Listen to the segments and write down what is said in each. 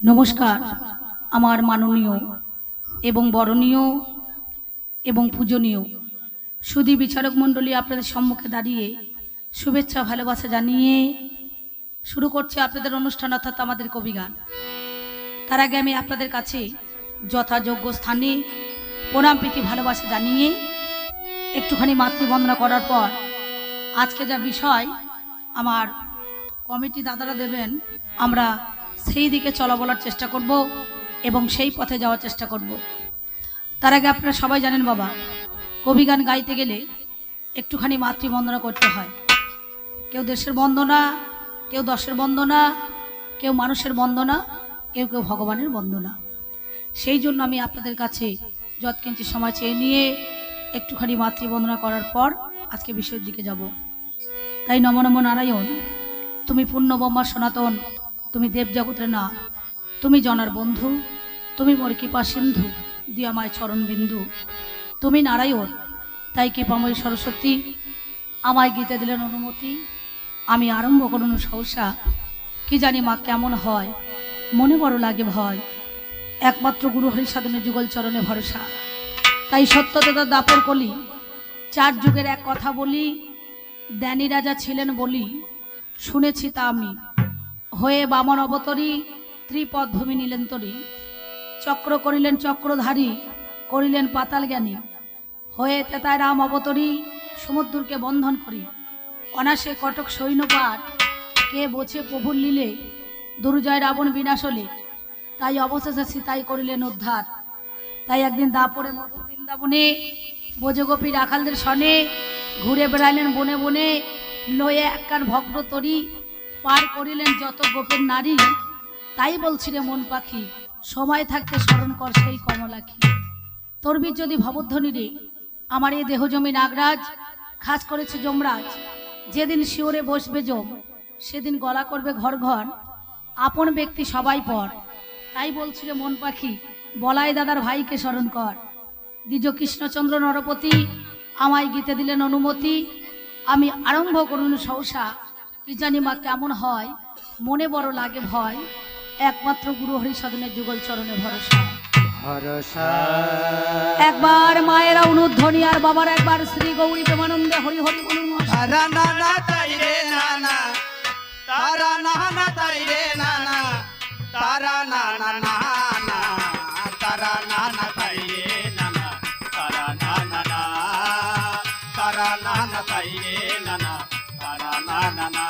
নমস্কার। আমার মাননীয় এবং বরণীয় এবং পূজনীয় সুধী বিচারক মণ্ডলী, আপনাদের সম্মুখে দাঁড়িয়ে শুভেচ্ছা ভালোবাসা জানিয়ে শুরু করছি আপনাদের অনুষ্ঠান, অর্থাৎ আমাদের কবিগান। তার আগে আমি আপনাদের কাছে যথাযোগ্য স্থানে প্রণাম প্রীতি ভালোবাসা জানিয়ে একটুখানি মাতৃবন্দনা করার পর আজকে যা বিষয় আমার কমিটি দাদারা দেবেন, আমরা সেই দিকে চলা বলার চেষ্টা করব এবং সেই পথে যাওয়ার চেষ্টা করব। তার আগে আপনারা সবাই জানেন বাবা, কবিগান গাইতে গেলে একটুখানি মাতৃবন্দনা করতে হয়। কেউ দেশের বন্দনা, কেউ দশের বন্দনা, কেউ মানুষের বন্দনা, কেউ কেউ ভগবানের বন্দনা। সেই জন্য আমি আপনাদের কাছে যৎকিঞ্চি সময় চেয়ে নিয়ে একটুখানি মাতৃবন্দনা করার পর আজকে বিষয়ের দিকে যাব। তাই নম নম নারায়ণ, তুমি পূর্ণ ব্রহ্মা সনাতন, তুমি দেব জগতের না, তুমি জনার বন্ধু, তুমি মোর কৃপা সিন্ধু, দিয়া আমায় চরণ বিন্দু, তুমি নারায়ণ, তাই কৃপাময়ী সরস্বতী আমায় গীতে দিলেন অনুমতি। আমি আরম্ভ করুন সহসা, কি জানি মা কেমন হয়, মনে বড় লাগে ভয়, একমাত্র গুরু হরি সাধনে যুগল চরণে ভরসা। তাই সত্যদাতা দাপর কলি, চার যুগের এক কথা বলি, জ্ঞানী রাজা ছিলেন বলি, শুনেছি তা আমি, হয়ে বামন অবতরী, ত্রিপদ ভূমি নিলেন তরি, চক্র করিলেন চক্রধারী, করিলেন পাতাল জ্ঞানী, হয়ে তেতায় রাম অবতরী, সমুদ্রকে বন্ধন করি, অনাসে কটক সৈন্যপাট, কে বোঝে প্রভুর লীলে, দুর্জয় রাবণ বিনাশ হলে, তাই অবশেষে সীতাই করিলেন উদ্ধার। তাই একদিন দাপরে মধুর বৃন্দাবনে ব্রজগোপী রাখালদের সনে ঘুরে বেড়াইলেন বনে বনে, লয়ে একখান ভগ্ন তরি, পার করিলেন যত গোপের নারী। তাই বলছিলে মন পাখি, সময় থাকতে স্মরণ কর সেই কমলাখি। তরবি যদি ভবধ্বনি রে, আমার এই দেহ জমি নাগরাজ, খাস করেছে যমরাজ, যেদিন শিওরে বসবে যম, সেদিন গলা করবে ঘর ঘর, আপন ব্যক্তি সবাই পর। তাই বলছিলে মন পাখি, বলাই দাদার ভাইকে স্মরণ কর। দ্বিজ কৃষ্ণচন্দ্র নরপতি আমায় গীতে দিলেন অনুমতি। আমি আরম্ভ করুন সহসা, কি জানি মা কেমন হয়, মনে বড় লাগে ভয়, একমাত্র গুরু হরি সাধনের যুগল চরণে ভরসা। একবার মায়েরা অনুধ্বনি আর বাবার একবার শ্রী গৌরী প্রেমানন্দে হরি হরি বলুন। তারা নানা তাই রে নানা, তারা নানা তাই রে নানা, তারা নানা নানা, তারা নানা তাই রে নানা, তারা নানা না, তারা নানা তাই রে নানা, তারা নানা না,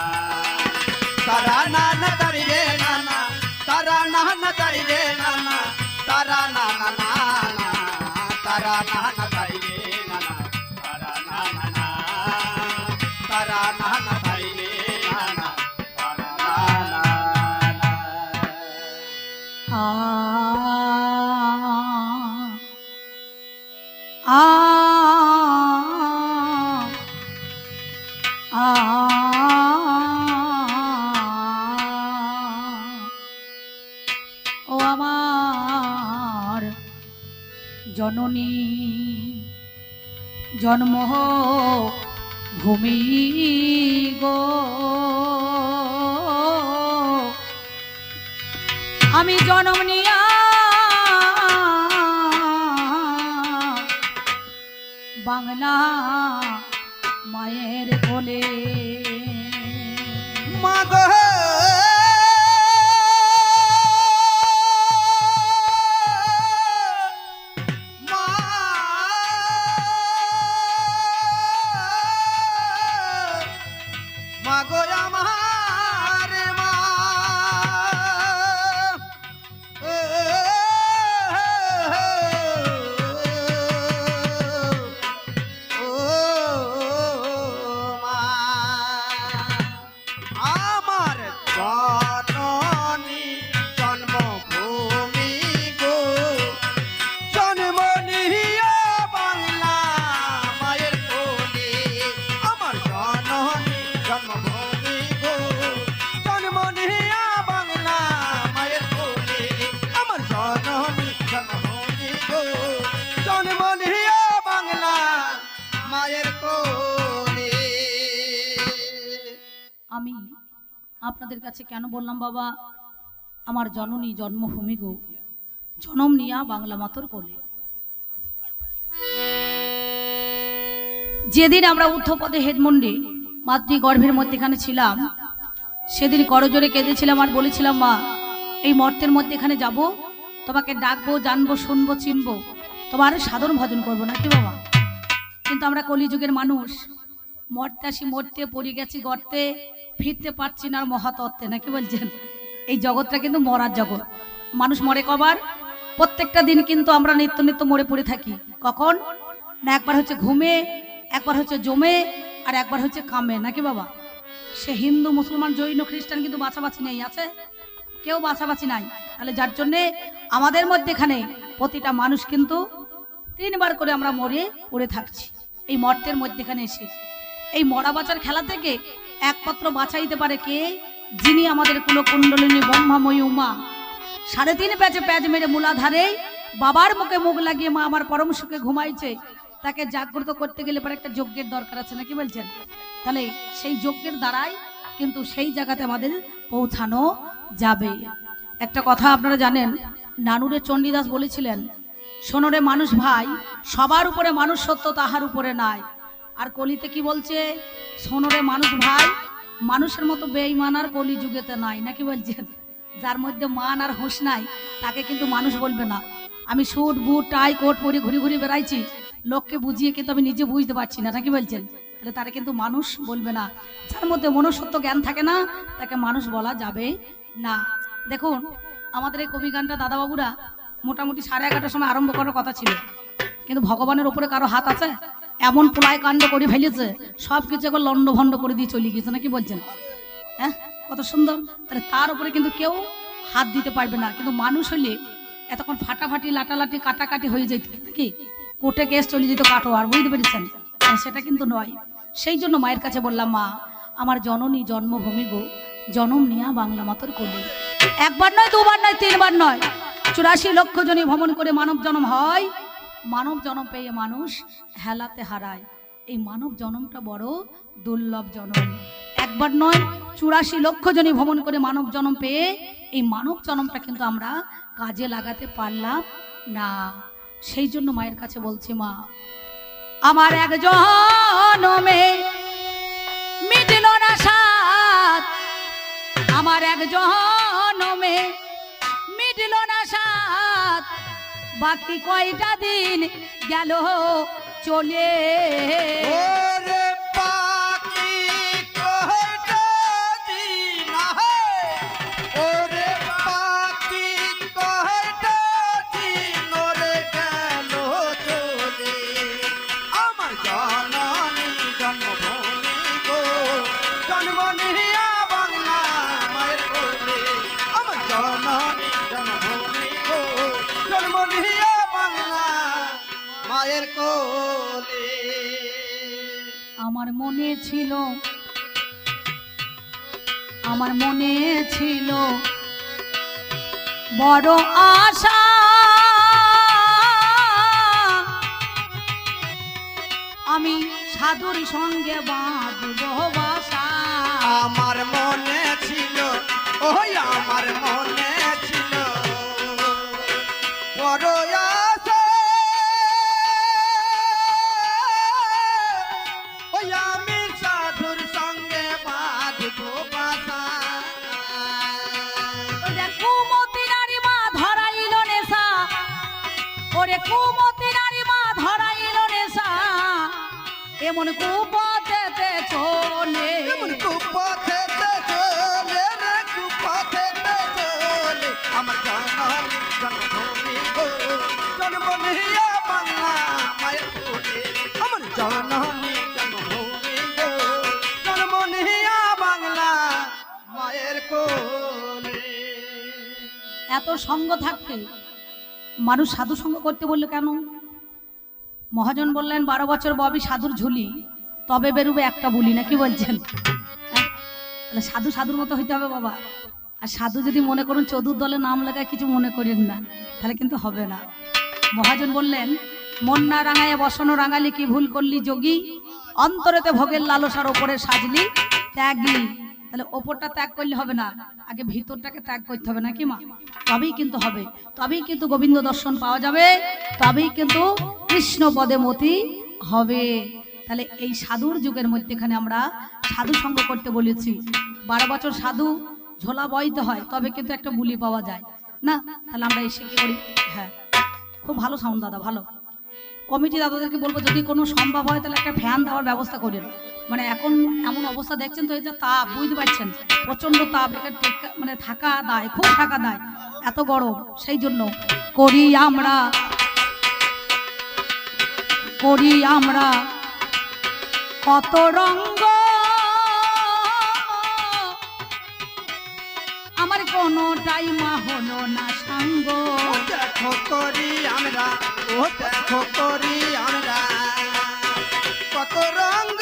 তারা নানা তাই রে নানা, তারা নানা তাই রে নানা, তারা নানা নানা, তারা নানা তাই রে নানা, তারা নানা না, তারা নানা তাই রে নানা, তারা নানা না। ও আমার জননী জন্ম ভূমি গো, আমি জন্ম নিয়া বাংলা মায়ের কোলে, মা গো মা, মা গো আমার মা, ও মা, আমার জননী জন্মভূমি গো, জন্ম নিয়া বাংলা মায়ের কোলে, আমার জননী জন্মভূমি গো, জন্ম নিয়া বাংলা মায়ের কোলে, আমার জননী জন্মভূমি গো, জন্ম নিয়া বাংলা মায়ের কোলে। আমি আপনাদের কাছে কেন বললাম বাবা, আমার জননী জন্মভূমি গো, জনম নিয়া বাংলা মাতর কোলে। যেদিন আমরা ঊর্ধ্বপদে হেডমন্ডে মাতৃ গর্ভের মধ্যেখানে ছিলাম, সেদিন করজোরে কেঁদেছিলাম আর বলেছিলাম, মা এই মর্তের মধ্যে এখানে যাব, তোমাকে ডাকবো, জানবো, শুনবো, চিনবো, তোমার সাধন ভজন করবো নাকি বাবা। কিন্তু আমরা কলিযুগের মানুষ, মরতে আসি, মরতে পড়ে গেছি গর্তে, ফিরতে পারছি না আর মহাতত্ত্বে, নাকি বলছেন। এই জগৎটা কিন্তু মরার জগৎ। মানুষ মরে কবার? প্রত্যেকটা দিন কিন্তু আমরা নিত্য নিত্য মরে পড়ে থাকি। কখন না? একবার হচ্ছে ঘুমে, একবার হচ্ছে জমে, আর একবার হচ্ছে কামে, নাকি বাবা। সে হিন্দু, মুসলমান, জৈন, খ্রিস্টান কিন্তু বাছাবাছি নেই, আছে কেউ বাছাবাছি নাই। তাহলে যার জন্যে আমাদের মধ্যে এখানে প্রতিটা মানুষ কিন্তু 3 বার করে আমরা মরে পড়ে থাকছি। এই মর্তের মধ্যেখানে এসে এই মরা বাঁচার খেলা থেকে একমাত্র বাঁচাইতে পারে কে? যিনি আমাদের কুলকুণ্ডলিনী ব্রহ্মাময়ী উমা, 3.5 প্যাচে প্যাচ মেরে মূলাধারে বাবার মুখে মুখ লাগিয়ে মা আমার পরম সুখে ঘুমাইছে। তাকে জাগ্রত করতে গেলে পরে একটা যজ্ঞের দরকার আছে, নাকি বলছেন। তাহলে সেই যজ্ঞের দ্বারাই কিন্তু সেই জায়গাতে আমাদের পৌঁছানো যাবে। একটা কথা আপনারা জানেন, নানুরে চণ্ডীদাস বলেছিলেন, শোনরে মানুষ ভাই, সবার উপরে মানুষ সত্য, তাহার উপরে নাই। আর কলিতে কি বলছে? শোনরে মানুষ ভাই, মানুষের মতো বেঈমান আর কলি যুগেতে নাই, নাকি বলছেন। যার মধ্যে মান আর হুঁশ নাই তাকে কিন্তু মানুষ বলবে না। আমি স্যুট বুট টাই কোট পরে ঘুরে ঘুরে বেড়াইছি, লোককে বুঝিয়ে কিন্তু আমি নিজে বুঝতে পারছি না, নাকি বলছেন। তাহলে তারা কিন্তু মানুষ বলবে না। যার মধ্যে মনুষ্যত্ব জ্ঞান থাকে না তাকে মানুষ বলা যাবে না। দেখুন আমাদের এই কবি গানটা দাদাবাবুরা মোটামুটি 11:30টার সময় আরম্ভ করার কথা ছিল, কিন্তু ভগবানের উপরে কারো হাত আছে? এমন পোলায় কাণ্ড করে ফেলেছে, সব কিছু এখন লন্ড ভন্ড করে দিয়ে চলে গেছে, নাকি বলছেন। হ্যাঁ, কত সুন্দর। তাহলে তার উপরে কিন্তু কেউ হাত দিতে পারবে না। কিন্তু মানুষ হলে এতক্ষণ ফাটাফাটি, লাটালাটি, কাটাকাটি হয়ে যেত, নাকি কোর্টে কেস চলে যেত, কাটো আর, বুঝতে পেরেছেন। সেটা কিন্তু নয়। সেই জন্য মায়ের কাছে বললাম, মা আমার জননী জন্মভূমি গো, জনম নিয়া বাংলা মাতর কোলে। 1 বার নয়, 2 বার নয়, 3 বার নয়, 84 লক্ষ জনে ভ্রমণ করে মানব জন্ম হয়। মানব জন্ম পেয়ে মানুষ হেলাতে হারায়। এই মানব জন্মটা বড় দুর্লভ জন্ম। 1 বার নয়, 84 লক্ষ জনে ভ্রমণ করে মানব জন্ম পেয়ে এই মানব জন্মটা কিন্তু আমরা কাজে লাগাতে পারলাম না। সেই জন্য মায়ের কাছে বলছি, মা আমার 1 জনমে মিটল না সাত, আমার 1 জনমে মিটল না সাত, বাকি কয়টা দিন গেল চলে। ওরে বাকি কয়টা দিন, ওরে বাকি কয়টা দিন ওরে গেল চলে। আমার জননী জন্মভূমি গো, জন্ম নিয়া বাংলা মায়ের কোলে। আমার জননী জন্মভূমি গো, জন্ম নিয়া বাংলা মায়ের কোলে। আমার মনে ছিল, আমার মনে ছিল বড় আশা, আমি সাধুর সঙ্গে বাঁধব বাসা। আমার মনে ছিল, ওই আমার মনে ছিল বড় আশা, ওই আমি সাধুর সঙ্গে বাঁধব বাসা। ওরে কুমতি নারী মা ধরাইল নেশা, ওরে কুমতি নারী মা ধরাইল নেশা, এমন কুপথেতে চলে। এমন কুপথেতে চলে রে, কুপথেতে চলে। আমার জননী জন্মভূমি গো, জন্ম নিয়া বাংলা মায়ের কোলে। আমার জননী জন্মভূমি গো, জন্ম নিয়া বাংলা মায়ের কোলে। এত সঙ্গ থাকতে মানুষ সাধু সঙ্গ করতে বললো কেন? মহাজন বললেন 12 বছর ববি সাধুর ঝুলি, তবে বেরোবে একটা বুলি, নাকি বলছেন। হ্যাঁ? তাহলে সাধু সাধুর মতো হইতে হবে বাবা। আর সাধু যদি মনে করুন চতুর দলে নাম লাগায়, কিছু মনে করেন না, তাহলে কিন্তু হবে না। মহাজন বললেন, মন না রাঙায় বসন রাঙালি, কি ভুল করলি যোগী, অন্তরেতে ভোগের লালসার ওপরে সাজলি ত্যাগী। তাহলে ওপরটা ত্যাগ করলে হবে না, আগে ভিতরটাকে ত্যাগ করতে হবে নাকি মা? তবেই কিন্তু হবে, তবেই কিন্তু গোবিন্দ দর্শন পাওয়া যাবে, তবেই কিন্তু কৃষ্ণ পদে মতি হবে। তাহলে এই সাধুর যুগের মধ্যেখানে আমরা সাধু সঙ্গ করতে বলেছি। 12 বছর সাধু ঝোলা বইতে হয়, তবে কিন্তু একটা বুলি পাওয়া যায় না। তাহলে আমরা এসে কি করি? হ্যাঁ, খুব ভালো সাউন্ড দাদা, ভালো। কমিটি দাদাদেরকে বলবো যদি কোনো সম্ভব হয় তাহলে একটা ফ্যান দেওয়ার ব্যবস্থা করেন। মানে এখন এমন অবস্থা দেখছেন তো, এই যে তাপ, বুঝতে পারছেন, প্রচন্ড তাপ, মানে থাকা দায়, খুব থাকা দায়, এত গরম। সেই জন্য করি আমরা কত রঙ্গ, আমার কোনোটাই মা হলো না সাঙ্গ। দেখো করি আমরা, ও দেখো করি আমরা কত রঙ্গ,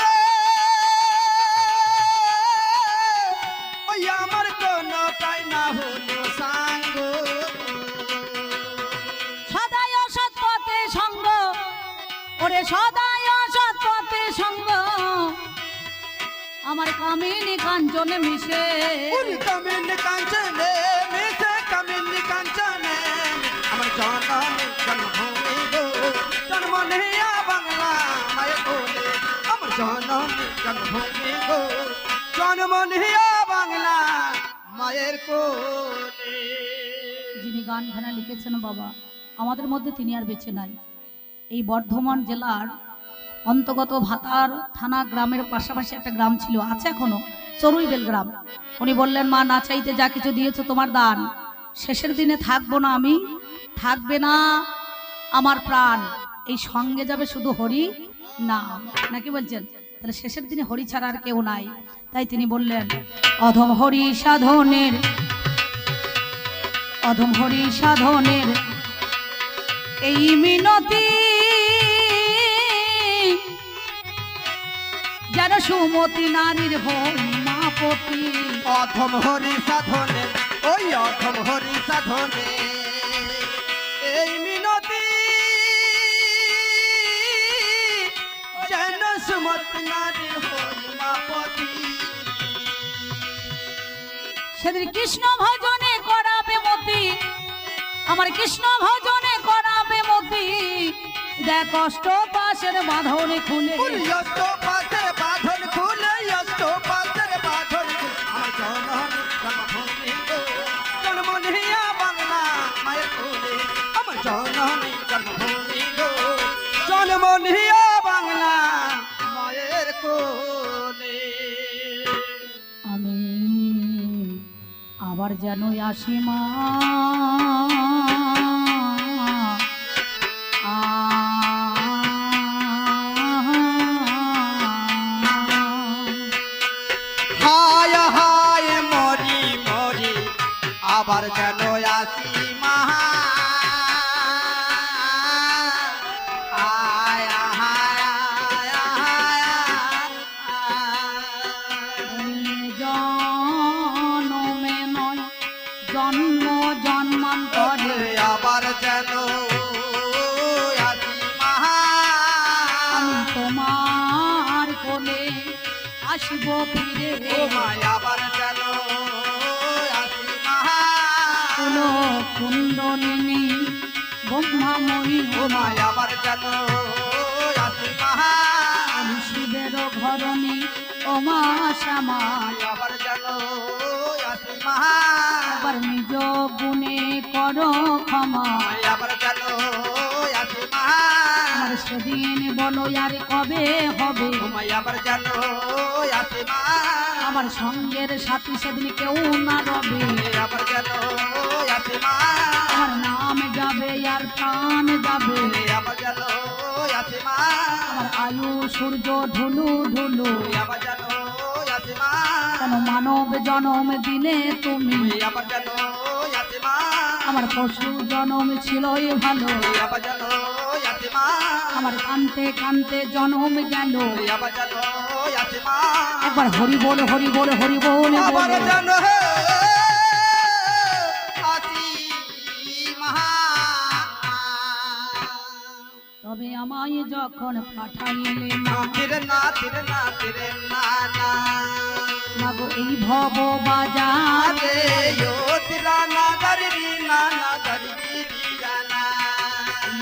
ওই আমার কোনটাই না হলো সাঙ্গ। সদাই অসৎ পথে সঙ্গ, ওরে সদাই অসৎ পথে সঙ্গ, আমার কামিনী কাঞ্চনে মিশে, কামিনী কাঞ্চনে মিশে, কামিনী কাঞ্চনে আমার জননী জন্মভূমি গো, জন্ম নেয়া বাংলা মায়ের কোলে, আমার জননী জন্মভূমি গো, জন্ম নেয়া বাংলা মায়ের কোলে। যিনি গানখানা লিখেছেন বাবা, আমাদের মধ্যে তিনি আর বেঁচে নাই। এই বর্ধমান জেলার অন্তর্গত ভাতার থানা গ্রামের পাশাপাশি একটা গ্রাম ছিল, আছে এখনো, চড়ুইবেল গ্রাম। উনি বললেন, মা না চাইতে যা কিছু দিয়েছো তোমার দান, শেষের দিনে থাকবো না আমি, থাকবে না আমার প্রাণ, এই সঙ্গে যাবে শুধু হরি নাম, নাকি বলছেন? তাহলে শেষের দিনে হরি ছাড়া আর কেউ নাই। তাই তিনি বললেন, অধম হরি সাধনের এই মিনতি, যেন সুমতি নারীর ভৌমাপতি। অধম হরি সাধনে, ওই অধম হরি সাধনে এই মিনতি, যেন সুমতি নারীর ভৌমাপতি। সেদিন কৃষ্ণ ভজনে করাবে মতি, আমার কৃষ্ণ ভজনে করাবে মতি, দেখ কষ্ট পাশের বাঁধন খুলে, অষ্ট পাশের বাঁধন খুলে, অষ্ট পাশের বাঁধন খুলে, আমার জননী জন্মভূমি গো, জন্ম নেয়া বাংলা মায়ের কোলে, আমার জননী জন্মভূমি গো, জন্ম নেয়া বাংলা মায়ের কোলে। আমি আবার যেন আসি মা, হায় হায় মরি মরি আবার যেন আসি মা, আয় হায় জনমে নয় জন্ম জন্মান্তরে আবার যেন আসি মা, আমি তোমার কোলে আসব ফিরে, ও মায় আবার যেন আসি মা, কুলো কুণ্ডলিনী ব্রহ্মাময়ী, ও মায় আবার যেন আসি মা, আমি শিবের ঘরণী ও মা শ্যামা, আবার যেন আসি মা, আবার নিজ গুণে করো ক্ষমা, আবার যেন আসি মা, আমার সেদিন বলো আর কবে হবে, আবার যেন আসি মা, আমার সঙ্গের সাথী সেদিন কেউ না রবে, আবার যেন আসি মা, আমার নাম যাবে আর প্রাণ যাবে, আবার যেন আসি মা, আমার আয়ু সূর্য ঢুলু ঢুলু, আবার যেন আসি মা, কেন মানব জনম দিলে তুমি, আবার যেন আসি মা, আমার পশু জনম ছিলই ভালো, আবার যেন আসি মা, আমার কান্তে কান্তে জনম গেল, আবার যেন আসি মা, একবার হরি বল হরি বল হরি বল আবার বল। যেন আসি মা। তবে আমায় যখন পাঠাইলে না, তিরে না তিরে না তিরে না না মাগো এই ভব বাজার আরে ও তিরানা দরদি নানা দরদি দিরানা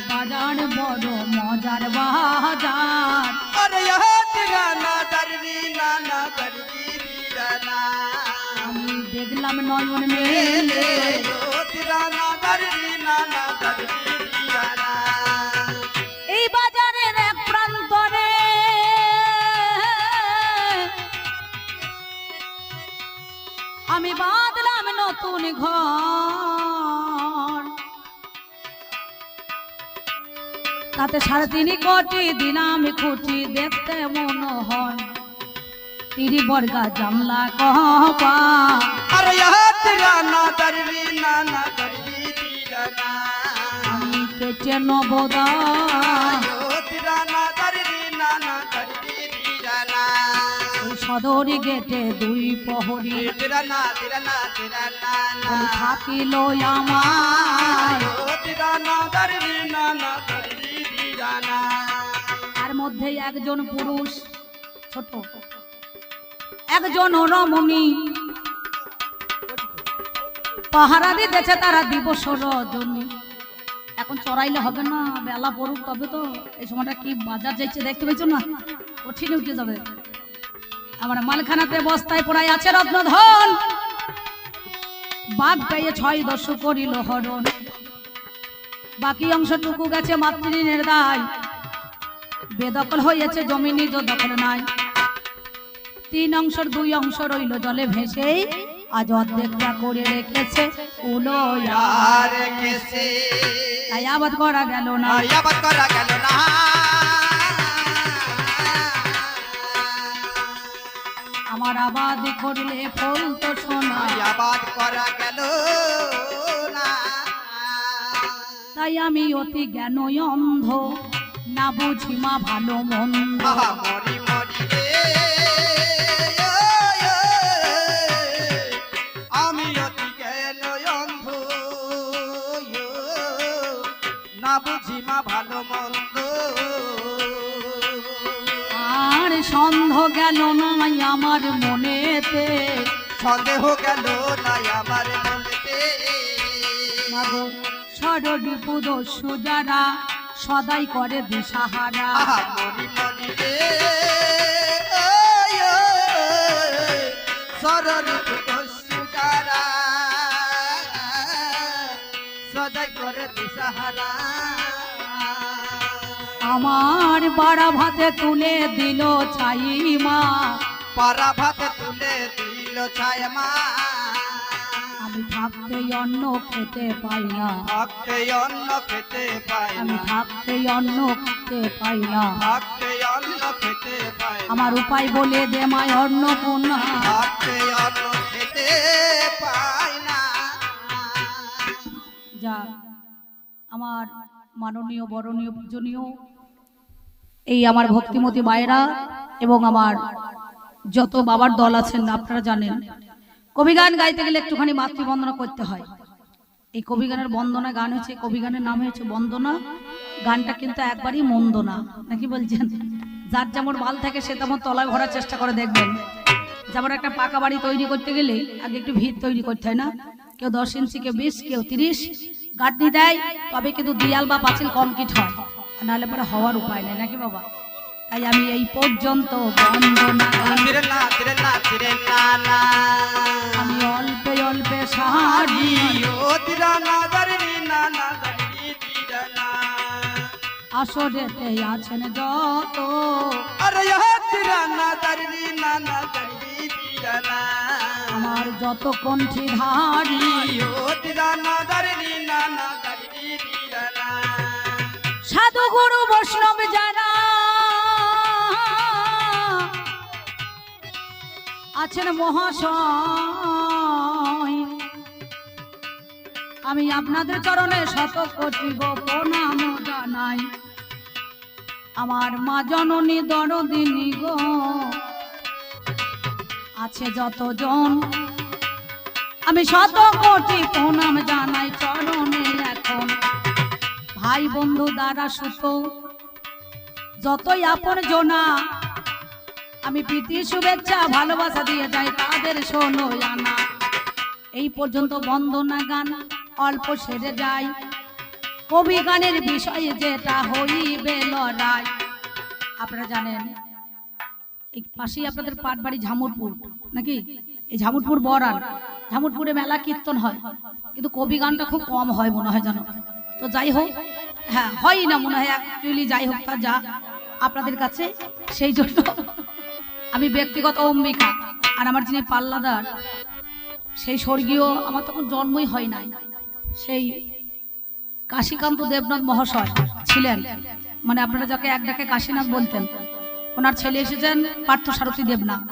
বাজার বড় মজার বাজার আরে ও তিরানা দরদি নানা দরদি দিরানা আমি দেখলাম নয়ন মেলে ও তিরানা দরদি নানা দরদি দিরানা এই বাজারের এক প্রান্তরে আমি বাঁধলাম নতুন ঘর তাতে 3.5 কোটি দিলাম খুঁটি দেখতে মনোহর তিরি বর্গা জানলা কপা अरे यह तिराना दरदी नाना दरदी दीराना আমি কেটে নবদা यो तिराना दरदी नाना दरदी दीराना ওই সদরি গেটে 2 প্রহরী तिराना तिराना तिराना বলি থাকিল আমার यो तिराना दरदी नाना दरदी दीराना তার মধ্যে একজন পুরুষ ছোট একজন রমণী পাহারা দিতেছে তারা দিবস রজনী এখন চড়াইলে হবে না বেলা পড়ুক তবে তো এই সময়টা কি বাজার যাইছে দেখতে পেয়েছো না কঠিন উঠে যাবে আমার মালখানাতে বস্তায় পড়াই আছে রত্নধন বাঘ পেয়ে 6 দস্যু করিল হরণ বাকি অংশটুকু গেছে মাতৃণের দায় বেদখল হয়েছে জমি নিজ দখল নাই 3 অংশের 2 অংশ রইল জলে ভেসেই আজ অর্ধেকটা করে রেখেছে উলো यार कैसे তাই আবাদ করা গেল না या बात करा गलो ना আমার আবাদ করলে ফল তো সোনা या बात करा गलो ना তাই আমি অতি জ্ঞান অন্ধ না বুঝি মা ভালো মন্দ আহা মরি মরি রে আমি অতি গেল অন্ধ না বুঝি মা ভালো মন্দ আর সন্দেহ গেল না আমার মনেতে সন্দেহ গেল না আমার মনেতে মাগো ষড়রিপু দস্যু যারা সদাই করে দিশাহারা আহা মরি মরি রে সররূপ দস্যুকারা সদাই করে দিশাহারা আমার বাড়া ভাতে তুলে দিল ছাইমা পারা ভাতে তুলে দিল ছায়মা আমি থাকতে অন্ন খেতে পাই না থাকতে অন্ন খেতে পাই আমি না থাকতে অন্ন খেতে পাই না থাকতে অন্ন খেতে পাই না আমার উপায় বলে দে মায় অন্নপূর্ণা থাকতে অন্ন খেতে পাই না যা আমার মাননীয় বরণীয় পূজনীয় এই আমার ভক্তিমতী মায়েরা এবং আমার যত বাবার দল আছেন আপনারা জানেন কবিগান গাইতে গেলে একটুখানি মাতৃবন্দনা করতে হয় এই কবিগানের বন্দনা গান হয়েছে কবিগানের নাম হয়েছে বন্দনা গানটা কিন্তু একবারই মন্দ না নাকি বলছেন যার যেমন বাল থাকে সে তেমন তলায় ভরার চেষ্টা করে দেখবেন যেমন একটা পাকা বাড়ি তৈরি করতে গেলে আগে একটু ভিত তৈরি করতে হয় না কেউ 10 ইঞ্চি কেউ 20 কেউ 30 গাঁথনি দেয় তবে কিন্তু দেয়াল বা পাঁচিল কংক্রিট হয় নাহলে পরে হওয়ার উপায় নেই নাকি বাবা তাই আমি এই পর্যন্ত বন্দনা গান তিরে না তিরে না তিরে না না আমি অল্পে অল্পে সাহারি ও তিরা না দরদি না না দরদি তিরা না আসরেতে আছেন যত আরে ইহ তিরা না দরদি না না দরদি তিরা না আমার যত কণ্ঠী ধারি ও তিরা না দরদি না না দরদি তিরা না সাধু গুরু বৈষ্ণব যারা আছেন মহাশয় আমি আপনাদের চরণে শত কোটি গো প্রণাম জানাই আমার মা জননী দরদিনী গো আছে যতজন আমি শত কোটি প্রণাম জানাই চরণে এখন ভাই বন্ধু দ্বারা সুত যতই আপন জনা আমি প্রীতি শুভেচ্ছা ভালোবাসা দিয়ে যাই তাদের শোনো আনা। এই পর্যন্ত বন্দনা গান অল্প সেরে যায়, কবি গানের বিষয়ে যেটা হইবে লড়াই। আপনারা জানেন এই পাশেই আপনাদের পাটবাড়ি ঝামুরপুর নাকি, এই ঝামুরপুর বরান, ঝামুরপুরে মেলা কীর্তন হয়, কিন্তু কবি গানটা খুব কম হয় মনে হয় জানো। তো যাই হোক, হ্যাঁ হয় না মনে হয় অ্যাকচুয়ালি, যাই হোক তা যা আপনাদের কাছে, সেই জন্য আমি ব্যক্তিগত অম্বিকা আর আমার যিনি পাল্লাদার সেই স্বর্গীয়, আমার তখন জন্মই হয় নাই, সেই কাশীকান্ত দেবনাথ মহাশয় ছিলেন, মানে আপনারা যাকে এক ডাকে কাশীনাথ বলতেন, ওনার ছেলে এসেছেন পার্থ সারথী দেবনাথ।